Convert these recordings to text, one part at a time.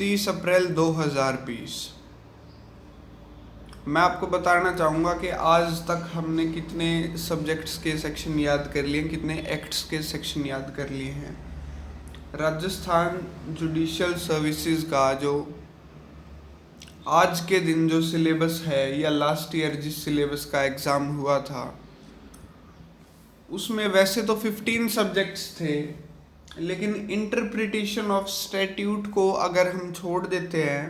30 अप्रैल 2020। मैं आपको बताना चाहूँगा कि आज तक हमने कितने सब्जेक्ट्स के सेक्शन याद कर लिए, कितने एक्ट्स के सेक्शन याद कर लिए हैं। राजस्थान जुडिशियल सर्विसेज का जो आज के दिन जो सिलेबस है या लास्ट ईयर जिस सिलेबस का एग्ज़ाम हुआ था उसमें वैसे तो 15 सब्जेक्ट्स थे, लेकिन इंटरप्रिटेशन ऑफ स्टैट्यूट को अगर हम छोड़ देते हैं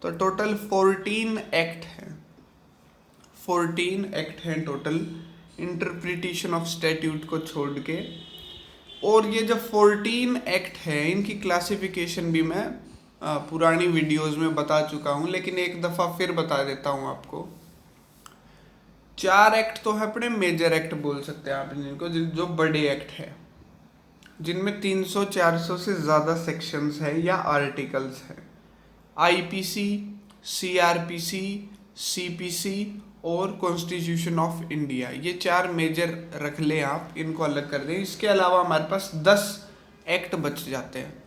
तो टोटल 14 एक्ट हैं। 14 एक्ट हैं टोटल इंटरप्रिटेशन ऑफ स्टैट्यूट को छोड़ के। और ये जो 14 एक्ट हैं इनकी क्लासिफिकेशन भी मैं पुरानी वीडियोस में बता चुका हूँ, लेकिन एक दफ़ा फिर बता देता हूँ आपको। 4 एक्ट तो है अपने मेजर एक्ट बोल सकते हैं आप जिनको, जो बड़े एक्ट है जिनमें 300-400 से ज़्यादा सेक्शंस हैं या आर्टिकल्स हैं। आईपीसी, सीआरपीसी, सीपीसी और कॉन्स्टिट्यूशन ऑफ इंडिया, ये 4 मेजर रख लें आप, इनको अलग कर दें। इसके अलावा हमारे पास 10 एक्ट बच जाते हैं।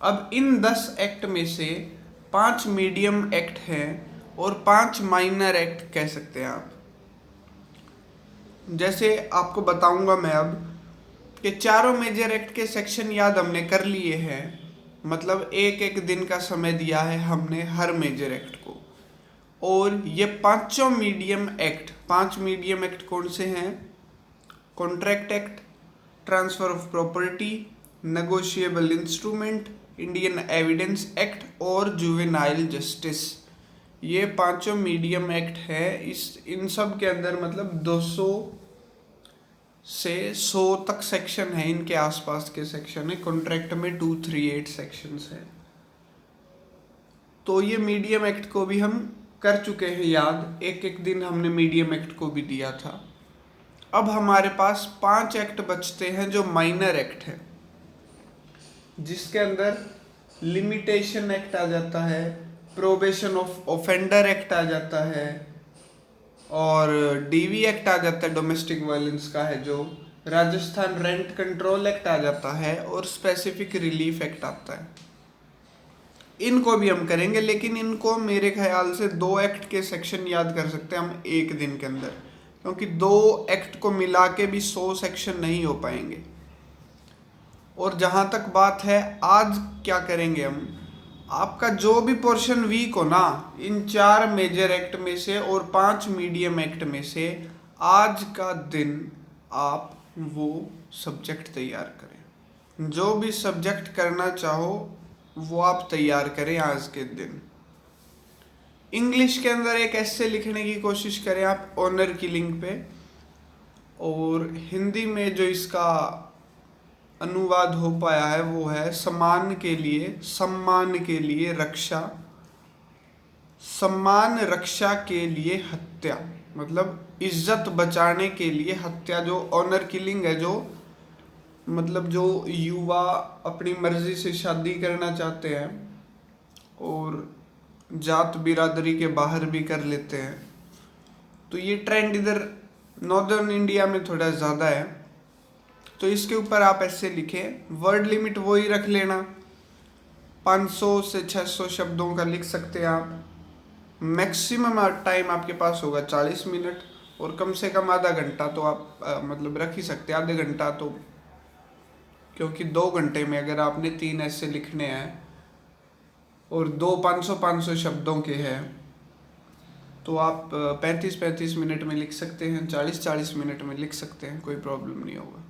अब इन 10 एक्ट में से 5 मीडियम एक्ट हैं और 5 माइनर एक्ट कह सकते हैं आप। जैसे आपको बताऊंगा मैं अब कि चारों मेजर एक्ट के सेक्शन याद हमने कर लिए हैं, मतलब एक एक दिन का समय दिया है हमने हर मेजर एक्ट को। और ये 5 मीडियम एक्ट, 5 मीडियम एक्ट कौन से हैं? Contract act, transfer of property, negotiable instrument, Indian evidence act और जुवेनाइल जस्टिस। ये 5 मीडियम एक्ट है। इन सब के अंदर मतलब 200 से 100 तक सेक्शन है, इनके आसपास के सेक्शन है। कॉन्ट्रैक्ट में 238 सेक्शंस हैं। तो ये मीडियम एक्ट को भी हम कर चुके हैं याद, एक एक दिन हमने मीडियम एक्ट को भी दिया था। अब हमारे पास 5 एक्ट बचते हैं जो माइनर एक्ट है, जिसके अंदर लिमिटेशन एक्ट आ जाता है, प्रोबेशन ऑफ ऑफेंडर एक्ट आ जाता है और डीवी एक्ट आ जाता है, डोमेस्टिक वायलेंस का है जो, राजस्थान रेंट कंट्रोल एक्ट आ जाता है और स्पेसिफिक रिलीफ एक्ट आता है। इनको भी हम करेंगे, लेकिन इनको मेरे ख्याल से 2 एक्ट के सेक्शन याद कर सकते हैं हम एक दिन के अंदर, क्योंकि 2 एक्ट को मिला के भी 100 सेक्शन नहीं हो पाएंगे। और जहाँ तक बात है आज क्या करेंगे हम, आपका जो भी पोर्शन वीक हो ना इन 4 मेजर एक्ट में से और 5 मीडियम एक्ट में से, आज का दिन आप वो सब्जेक्ट तैयार करें। जो भी सब्जेक्ट करना चाहो वो आप तैयार करें आज के दिन। इंग्लिश के अंदर एक ऐसे लिखने की कोशिश करें आप ऑनर किलिंग पे, और हिंदी में जो इसका अनुवाद हो पाया है वो है सम्मान के लिए रक्षा, सम्मान रक्षा के लिए हत्या, मतलब इज्जत बचाने के लिए हत्या। जो ऑनर किलिंग है, जो मतलब जो युवा अपनी मर्जी से शादी करना चाहते हैं और जात बिरादरी के बाहर भी कर लेते हैं, तो ये ट्रेंड इधर नॉर्दर्न इंडिया में थोड़ा ज़्यादा है। तो इसके ऊपर आप ऐसे लिखें, वर्ड लिमिट वही रख लेना, 500 से 600 शब्दों का लिख सकते हैं आप। मैक्सिमम टाइम आपके पास होगा 40 मिनट और कम से कम आधा घंटा तो आप मतलब रख ही सकते हैं, आधे घंटा तो, क्योंकि 2 घंटे में अगर आपने 3 ऐसे लिखने हैं और 2 500 शब्दों के हैं तो आप 35 मिनट में लिख सकते हैं, 40 मिनट में लिख सकते हैं, कोई प्रॉब्लम नहीं होगा।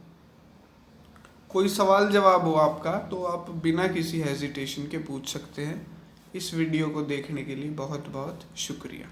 कोई सवाल जवाब हो आपका तो आप बिना किसी हेजिटेशन के पूछ सकते हैं। इस वीडियो को देखने के लिए बहुत बहुत शुक्रिया।